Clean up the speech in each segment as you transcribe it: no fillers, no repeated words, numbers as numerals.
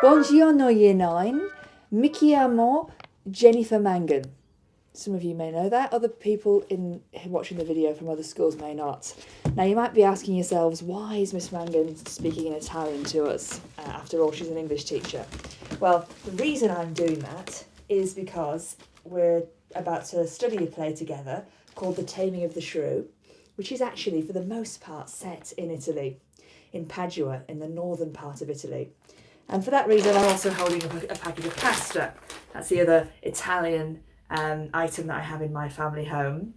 Buongiorno, Year 9. Mi chiamo Jennifer Mangan. Some of you may know that. Other people in watching the video from other schools may not. Now, you might be asking yourselves, why is Miss Mangan speaking in Italian to us? After all, she's an English teacher. Well, the reason I'm doing that is because we're about to study a play together called The Taming of the Shrew, which is actually, for the most part, set in Italy, in Padua, in the northern part of Italy. And for that reason, I'm also holding up a package of pasta. That's the other Italian item that I have in my family home.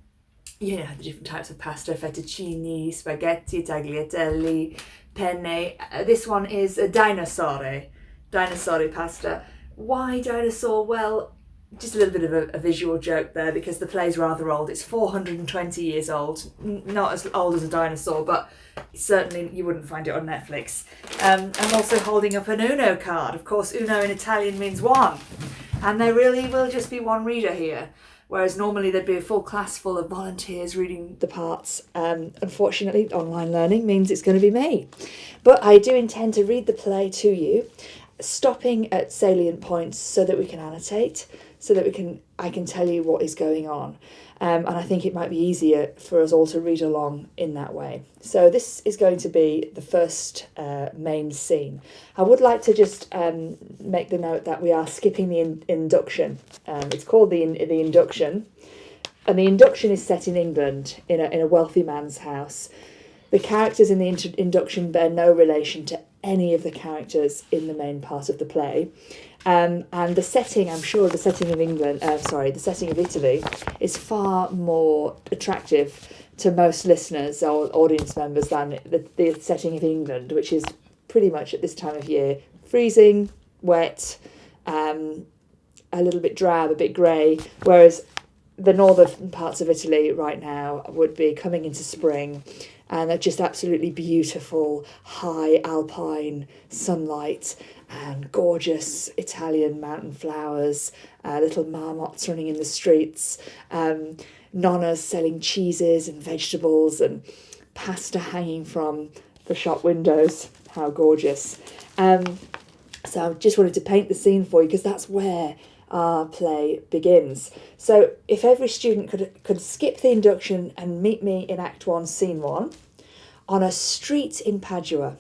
You know, the different types of pasta: fettuccine, spaghetti, tagliatelle, penne. This one is a dinosaur pasta. Why dinosaur? Well, just a little bit of a visual joke there, because the play's rather old. It's 420 years old. Not as old as a dinosaur, but certainly you wouldn't find it on Netflix. I'm also holding up an Uno card. Of course, Uno in Italian means one. And there really will just be one reader here, whereas normally there'd be a full class full of volunteers reading the parts. Unfortunately, online learning means it's going to be me. But I do intend to read the play to you, stopping at salient points so that we can annotate, so that I can tell you what is going on. And I think it might be easier for us all to read along in that way. So this is going to be the first main scene. I would like to just make the note that we are skipping the induction. It's called the induction. And the induction is set in England, in a wealthy man's house. The characters in the induction bear no relation to any of the characters in the main part of the play. And the setting, I'm sure the setting of the setting of Italy is far more attractive to most listeners or audience members than the setting of England, which is pretty much at this time of year freezing, wet, a little bit drab, a bit grey, whereas the northern parts of Italy right now would be coming into spring, and they're just absolutely beautiful, high alpine sunlight and gorgeous Italian mountain flowers, little marmots running in the streets, nonnas selling cheeses and vegetables, and pasta hanging from the shop windows. How gorgeous. So I just wanted to paint the scene for you, because that's where our play begins. So if every student could skip the induction and meet me in Act 1, Scene 1, on a street in Padua.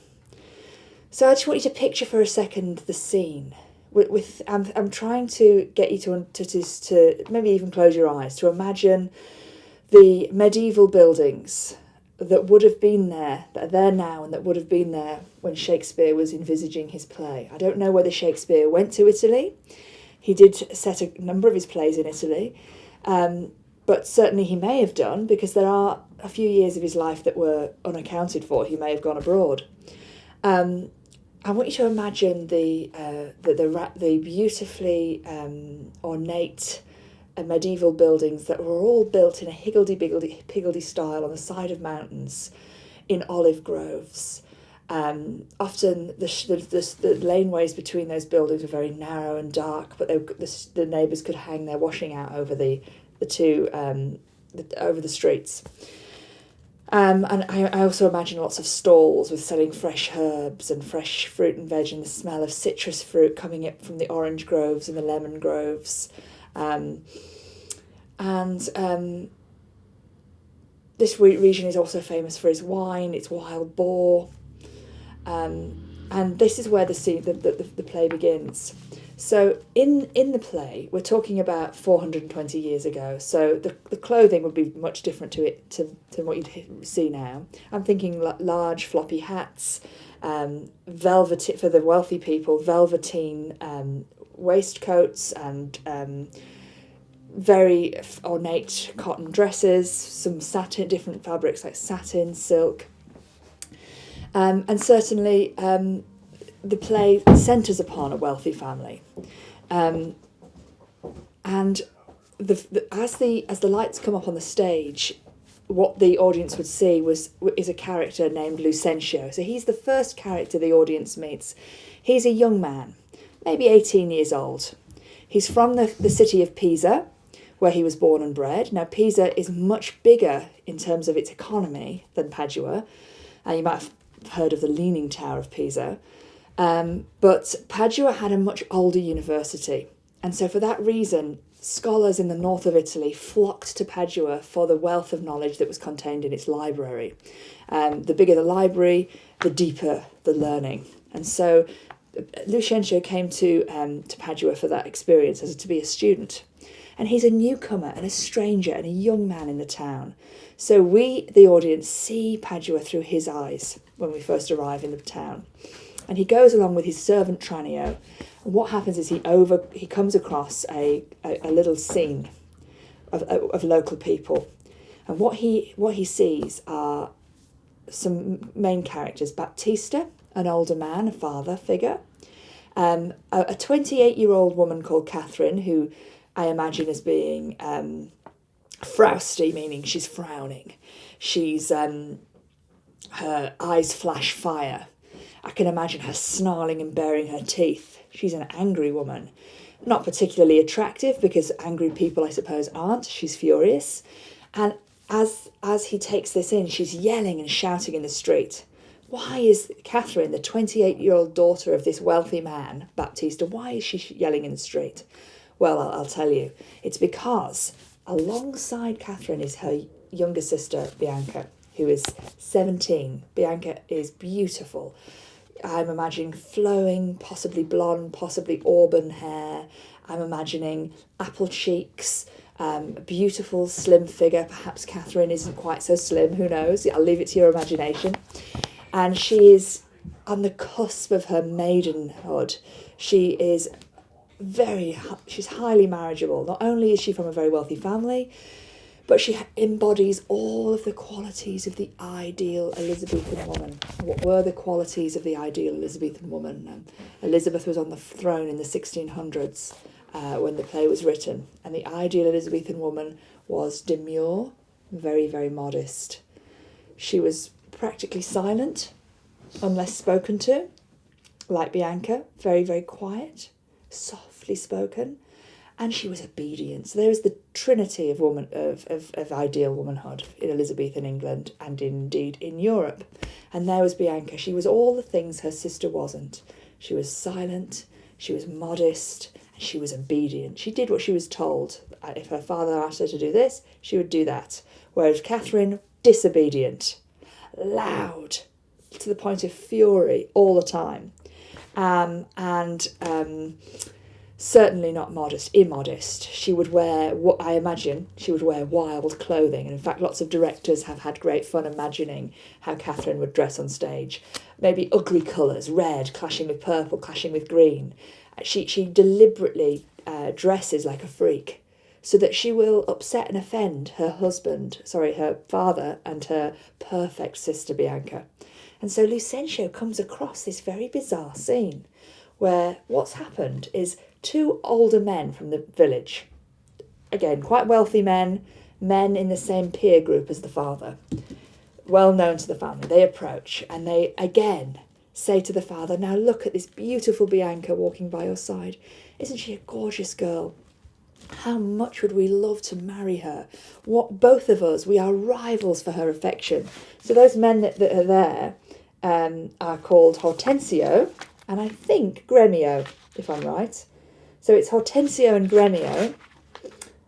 So I just want you to picture for a second the scene. I'm trying to get you to maybe even close your eyes, to imagine the medieval buildings that would have been there, that are there now, and that would have been there when Shakespeare was envisaging his play. I don't know whether Shakespeare went to Italy. He did set a number of his plays in Italy, but certainly he may have done, because there are a few years of his life that were unaccounted for. He may have gone abroad. I want you to imagine the beautifully ornate medieval buildings that were all built in a higgledy-piggledy style on the side of mountains in olive groves. Often the laneways between those buildings were very narrow and dark, but the neighbours could hang their washing out over over the streets. And I also imagine lots of stalls with selling fresh herbs and fresh fruit and veg, and the smell of citrus fruit coming up from the orange groves and the lemon groves. This region is also famous for its wine, its wild boar. And this is where the play begins. So in the play, we're talking about 420 years ago. So the clothing would be much different to what you'd see now. I'm thinking large floppy hats, velvet for the wealthy people, velveteen waistcoats, and very ornate cotton dresses, some satin, different fabrics like satin, silk. And certainly the play centres upon a wealthy family. And as the lights come up on the stage, what the audience would see is a character named Lucentio. So he's the first character the audience meets. He's a young man, maybe 18 years old. He's from the city of Pisa, where he was born and bred. Now, Pisa is much bigger in terms of its economy than Padua. You might have heard of the Leaning Tower of Pisa. But Padua had a much older university, and so for that reason, scholars in the north of Italy flocked to Padua for the wealth of knowledge that was contained in its library. The bigger the library, the deeper the learning. And so Lucentio came to Padua for that experience, as to be a student. And he's a newcomer and a stranger and a young man in the town. So we, the audience, see Padua through his eyes when we first arrive in the town. And he goes along with his servant Tranio. And what happens is he comes across a little scene of local people. And what he sees are some main characters. Baptista, an older man, a father figure. A 28-year-old woman called Catherine, who I imagine as being frowsty, meaning she's frowning. She's her eyes flash fire. I can imagine her snarling and baring her teeth. She's an angry woman. Not particularly attractive, because angry people, I suppose, aren't. She's furious. And as he takes this in, she's yelling and shouting in the street. Why is Catherine, the 28-year-old daughter of this wealthy man, Baptista, why is she yelling in the street? Well, I'll tell you. It's because alongside Catherine is her younger sister, Bianca, who is 17. Bianca is beautiful. I'm imagining flowing, possibly blonde, possibly auburn hair. I'm imagining apple cheeks, beautiful, slim figure. Perhaps Catherine isn't quite so slim, who knows? I'll leave it to your imagination. And she is on the cusp of her maidenhood. She's highly marriageable. Not only is she from a very wealthy family, but she embodies all of the qualities of the ideal Elizabethan woman. What were the qualities of the ideal Elizabethan woman? Elizabeth was on the throne in the 1600s when the play was written, and the ideal Elizabethan woman was demure, very, very modest. She was practically silent, unless spoken to, like Bianca, very, very quiet, softly spoken. And she was obedient. So there is the trinity of ideal womanhood in Elizabethan England and indeed in Europe. And there was Bianca. She was all the things her sister wasn't. She was silent, she was modest, and she was obedient. She did what she was told. If her father asked her to do this, she would do that. Whereas Catherine, disobedient, loud, to the point of fury all the time. Certainly not modest, immodest. She would wear, what I imagine, she would wear wild clothing. And in fact, lots of directors have had great fun imagining how Catherine would dress on stage. Maybe ugly colours, red clashing with purple, clashing with green. She deliberately dresses like a freak, so that she will upset and offend her father and her perfect sister Bianca. And so Lucentio comes across this very bizarre scene where what's happened is two older men from the village, again, quite wealthy men in the same peer group as the father, well known to the family, they approach and they again say to the father, now look at this beautiful Bianca walking by your side. Isn't she a gorgeous girl? How much would we love to marry her? What, both of us, we are rivals for her affection. So those men that are there are called Hortensio and I think Gremio, if I'm right. So it's Hortensio and Gremio.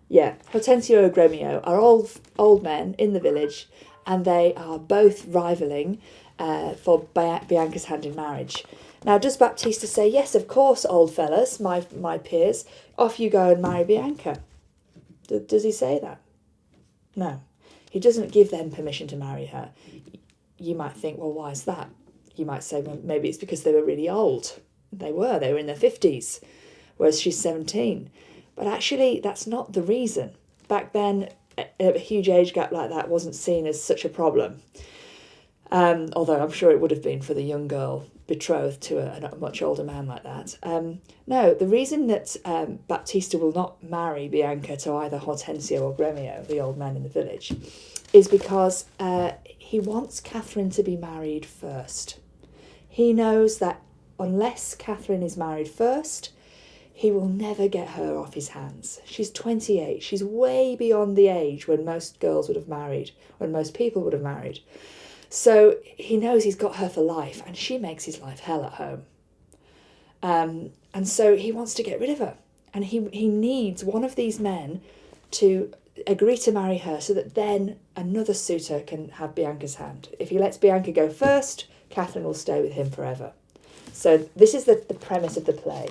Yeah, Hortensio and Gremio are old men in the village, and they are both rivaling for Bianca's hand in marriage. Now, does Baptista say, yes, of course, old fellas, my peers, off you go and marry Bianca? Does he say that? No. He doesn't give them permission to marry her. You might think, well, why is that? You might say, well, maybe it's because they were really old. They were in their 50s, whereas she's 17. But actually, that's not the reason. Back then, a huge age gap like that wasn't seen as such a problem. Although I'm sure it would have been for the young girl betrothed to a much older man like that. No, the reason that Baptista will not marry Bianca to either Hortensio or Gremio, the old man in the village, is because he wants Catherine to be married first. He knows that unless Catherine is married first, he will never get her off his hands. She's 28. She's way beyond the age when most girls would have married, when most people would have married. So he knows he's got her for life, and she makes his life hell at home. And so he wants to get rid of her. And he needs one of these men to agree to marry her so that then another suitor can have Bianca's hand. If he lets Bianca go first, Catherine will stay with him forever. So this is the premise of the play.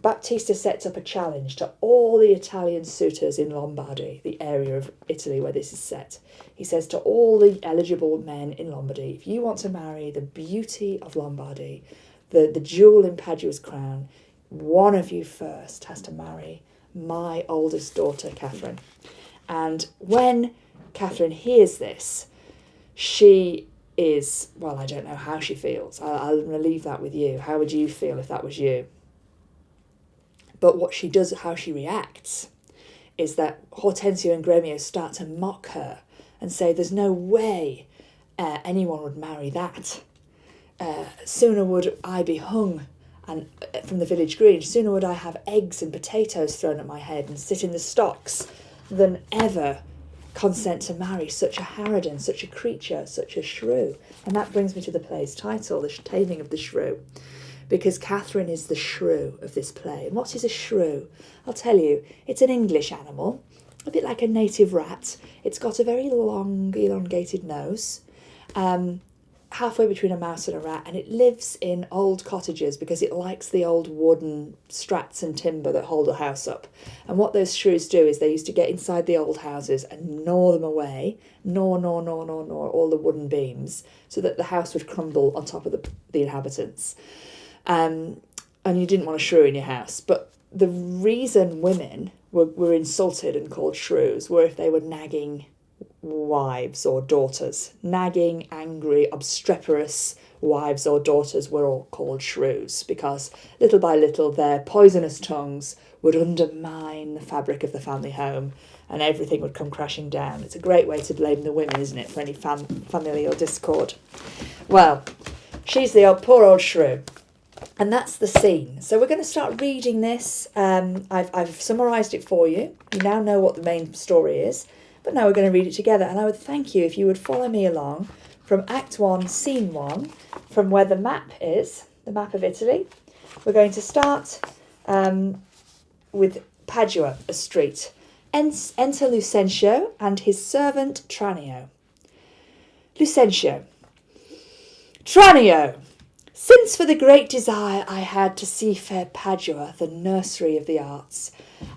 Baptista sets up a challenge to all the Italian suitors in Lombardy, the area of Italy where this is set. He says to all the eligible men in Lombardy, if you want to marry the beauty of Lombardy, the jewel in Padua's crown, one of you first has to marry my oldest daughter, Catherine. And when Catherine hears this, she is, well, I don't know how she feels. I'll leave that with you. How would you feel if that was you? But what she does, how she reacts, is that Hortensio and Gremio start to mock her and say there's no way anyone would marry that. Sooner would I be hung and from the village green, sooner would I have eggs and potatoes thrown at my head and sit in the stocks than ever consent to marry such a harridan, such a creature, such a shrew. And that brings me to the play's title, The Taming of the Shrew, because Catherine is the shrew of this play. And what is a shrew? I'll tell you, it's an English animal, a bit like a native rat. It's got a very long, elongated nose, halfway between a mouse and a rat, and it lives in old cottages because it likes the old wooden strats and timber that hold the house up. And what those shrews do is they used to get inside the old houses and gnaw them away, gnaw all the wooden beams, so that the house would crumble on top of the inhabitants. And you didn't want a shrew in your house. But the reason women were insulted and called shrews were if they were nagging wives or daughters. Nagging, angry, obstreperous wives or daughters were all called shrews because little by little their poisonous tongues would undermine the fabric of the family home and everything would come crashing down. It's a great way to blame the women, isn't it, for any familial discord. Well, she's the poor old shrew. And that's the scene. So we're going to start reading this. I've summarised it for you. You now know what the main story is. But now we're going to read it together. And I would thank you if you would follow me along from Act 1, Scene 1, from where the map is, the map of Italy. We're going to start with Padua, a street. Enter Lucentio and his servant Tranio. Lucentio. Tranio! Since for the great desire I had to see fair Padua, the nursery of the arts,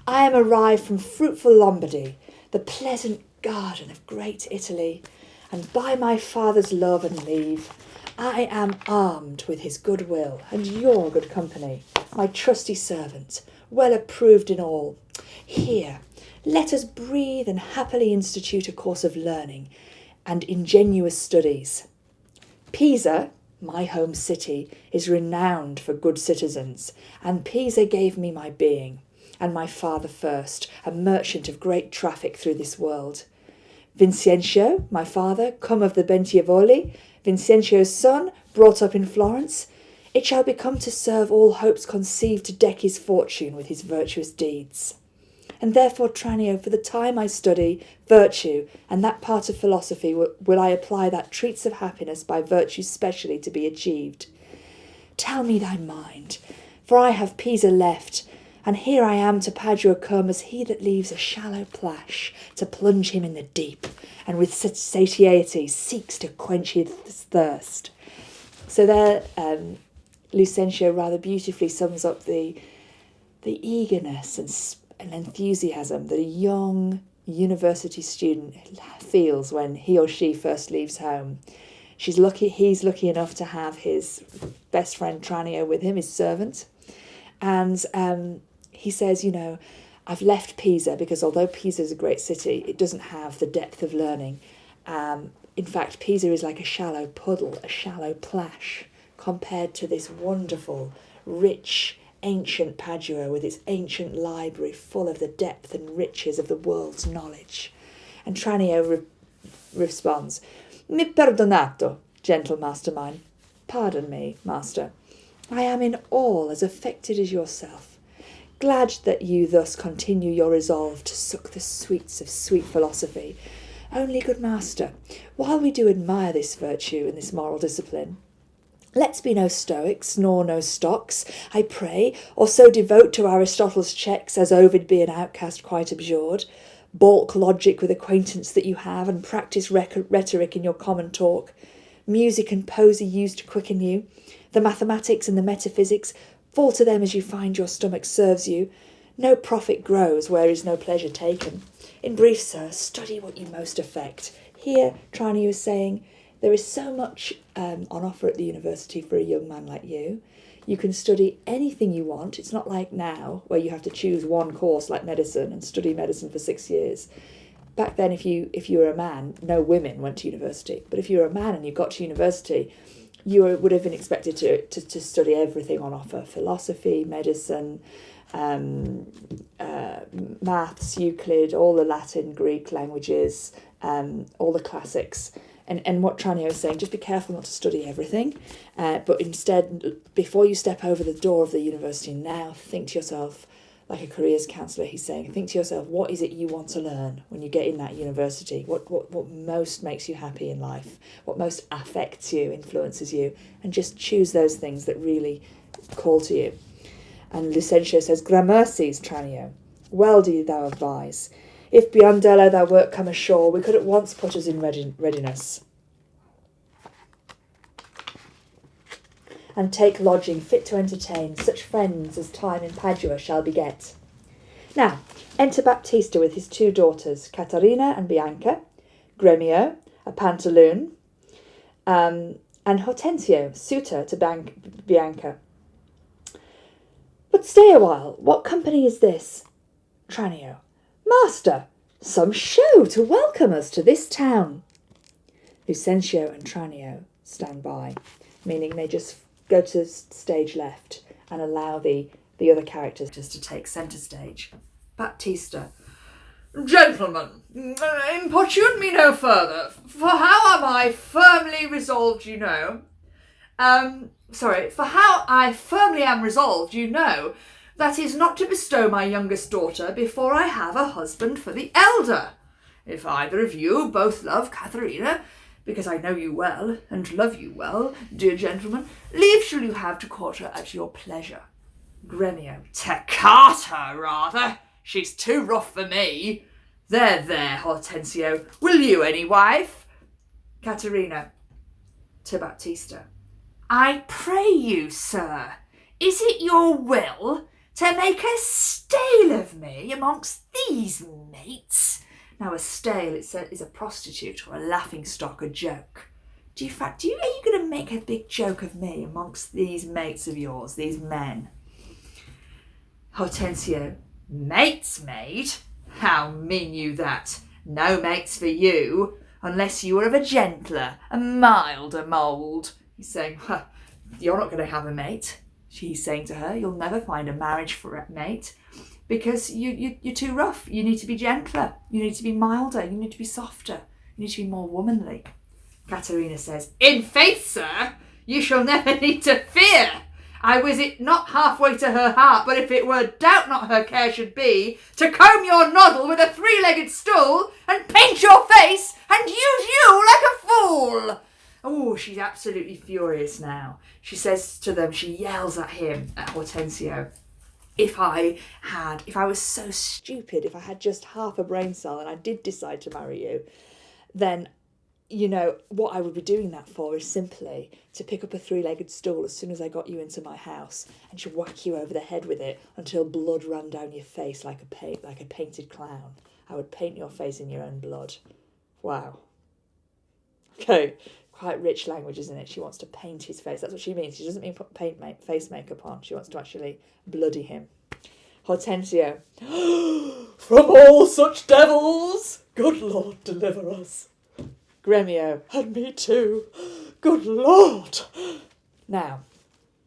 I am arrived from fruitful Lombardy, the pleasant garden of great Italy, and by my father's love and leave, I am armed with his good will and your good company, my trusty servant, well approved in all. Here, let us breathe and happily institute a course of learning and ingenuous studies. Pisa, my home city, is renowned for good citizens, and Pisa gave me my being, and my father first, a merchant of great traffic through this world. Vincentio, my father, come of the Bentiavoli, Vincentio's son, brought up in Florence, it shall become to serve all hopes conceived to deck his fortune with his virtuous deeds. And therefore, Tranio, for the time I study virtue, and that part of philosophy will I apply that treats of happiness by virtue specially to be achieved. Tell me thy mind, for I have Pisa left, and here I am to Padua come as he that leaves a shallow plash to plunge him in the deep, and with such satiety seeks to quench his thirst. So there, Lucentio rather beautifully sums up the eagerness and enthusiasm that a young university student feels when he or she first leaves home. He's lucky enough to have his best friend Tranio with him, his servant, and he says, I've left Pisa because although Pisa is a great city, it doesn't have the depth of learning. In fact, Pisa is like a shallow puddle, a shallow plash, compared to this wonderful, rich, ancient Padua with its ancient library full of the depth and riches of the world's knowledge. And Tranio responds, Mi perdonato, gentle master mine. Pardon me, master. I am in all as affected as yourself. Glad that you thus continue your resolve to suck the sweets of sweet philosophy. Only, good master, while we do admire this virtue and this moral discipline, Let's be no Stoics, nor no stocks, I pray, or so devote to Aristotle's checks as Ovid be an outcast quite abjured. Balk logic with acquaintance that you have, and practise rhetoric in your common talk. Music and poesy used to quicken you. The mathematics and the metaphysics, fall to them as you find your stomach serves you. No profit grows where is no pleasure taken. In brief, sir, study what you most affect. Here, Tranio is saying, there is so much on offer at the university for a young man like you. You can study anything you want. It's not like now, where you have to choose one course like medicine and study medicine for 6 years. Back then, if you were a man, no women went to university. But if you were a man and you got to university, you would have been expected to study everything on offer. Philosophy, medicine, maths, Euclid, all the Latin, Greek languages, all the classics. And what Tranio is saying, just be careful not to study everything, but instead, before you step over the door of the university now, think to yourself, like a careers counsellor, he's saying, think to yourself, what is it you want to learn when you get in that university? What most makes you happy in life? What most affects you, influences you? And just choose those things that really call to you. And Lucentio says, Gramercies, Tranio, well do thou advise. If Biondello thou wert come ashore, we could at once put us in readiness, and take lodging fit to entertain such friends as time in Padua shall beget. Now, enter Baptista with his 2 daughters, Caterina and Bianca, Gremio, a pantaloon, and Hortensio, suitor to Bianca. But stay a while, what company is this? Tranio, Master, some show to welcome us to this town. Lucentio and Tranio stand by, meaning they just go to stage left and allow the other characters just to take centre stage. Baptista, Gentlemen, importune me no further, for how am I firmly resolved, you know. For how I firmly am resolved, you know, that is not to bestow my youngest daughter before I have a husband for the elder. If either of you both love Katharina, because I know you well, and love you well, dear gentlemen, leave shall you have to court her at your pleasure. Gremio, to cart her, rather. She's too rough for me. There, Hortensio, will you any wife? Caterina, to Baptista, I pray you, sir, is it your will to make a stale of me amongst these mates? Now, a stale is a prostitute or a laughingstock, a joke. Are you going to make a big joke of me amongst these mates of yours, these men? Hortensio, mates, maid? How mean you that? No mates for you, unless you were of a gentler, a milder mould. He's saying, you're not going to have a mate. She's saying to her, you'll never find a marriage for a mate. Because you're too rough. You need to be gentler. You need to be milder. You need to be softer. You need to be more womanly. Caterina says, in faith, sir, you shall never need to fear. I was it not halfway to her heart, but if it were doubt not her care should be, to comb your noddle with a 3-legged stool, and paint your face, and use you like a fool. Oh, she's absolutely furious now. She says to them, she yells at him, at Hortensio, if I was so stupid, if I had just half a brain cell and I did decide to marry you, then, you know, what I would be doing that for is simply to pick up a 3-legged stool as soon as I got you into my house and to whack you over the head with it until blood ran down your face like a painted clown. I would paint your face in your own blood. Wow. Okay, quite rich language, isn't it? She wants to paint his face. That's what she means. She doesn't mean put face makeup on. She wants to actually bloody him. Hortensio, from all such devils, good Lord, deliver us. Gremio, and me too, good Lord. Now,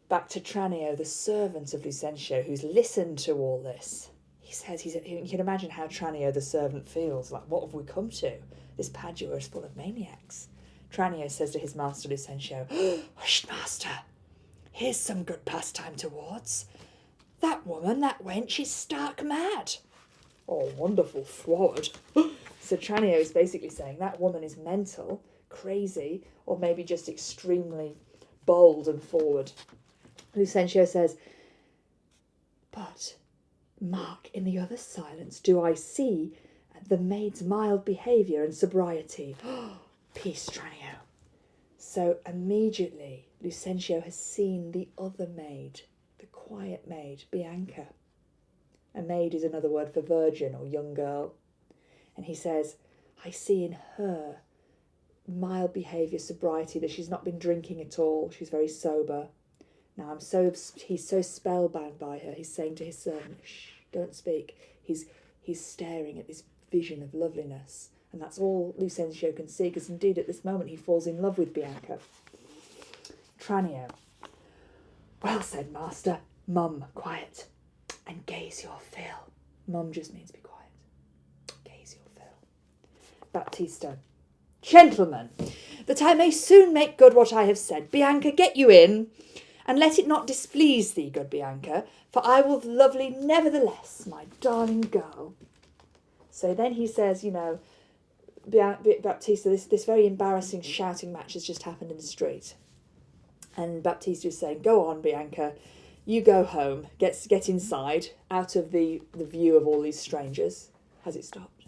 back to Tranio, the servant of Lucentio, who's listened to all this. He says, you can imagine how Tranio, the servant, feels. Like, what have we come to? This Padua is full of maniacs. Tranio says to his master Lucentio, hush, master, here's some good pastime towards. That woman, that wench, is stark mad. Oh, wonderful forward. So Tranio is basically saying that woman is mental, crazy, or maybe just extremely bold and forward. Lucentio says, but, mark in the other silence do I see the maid's mild behaviour and sobriety. Peace, Tranio. So immediately Lucentio has seen the other maid, the quiet maid, Bianca. A maid is another word for virgin or young girl. And he says, I see in her mild behaviour, sobriety, that she's not been drinking at all. She's very sober. Now he's so spellbound by her. He's saying to his servant, shh, don't speak. He's staring at this vision of loveliness. And that's all Lucentio can see, because indeed at this moment he falls in love with Bianca. Tranio. Well said, master. Mum, quiet. And gaze your fill. Mum just means be quiet. Gaze your fill. Baptista. Gentlemen, that I may soon make good what I have said, Bianca, get you in, and let it not displease thee, good Bianca, for I will love thee nevertheless, my darling girl. So then he says, Baptista, this very embarrassing shouting match has just happened in the street. And Baptista is saying, go on, Bianca, you go home, get inside, out of the view of all these strangers. Has it stopped?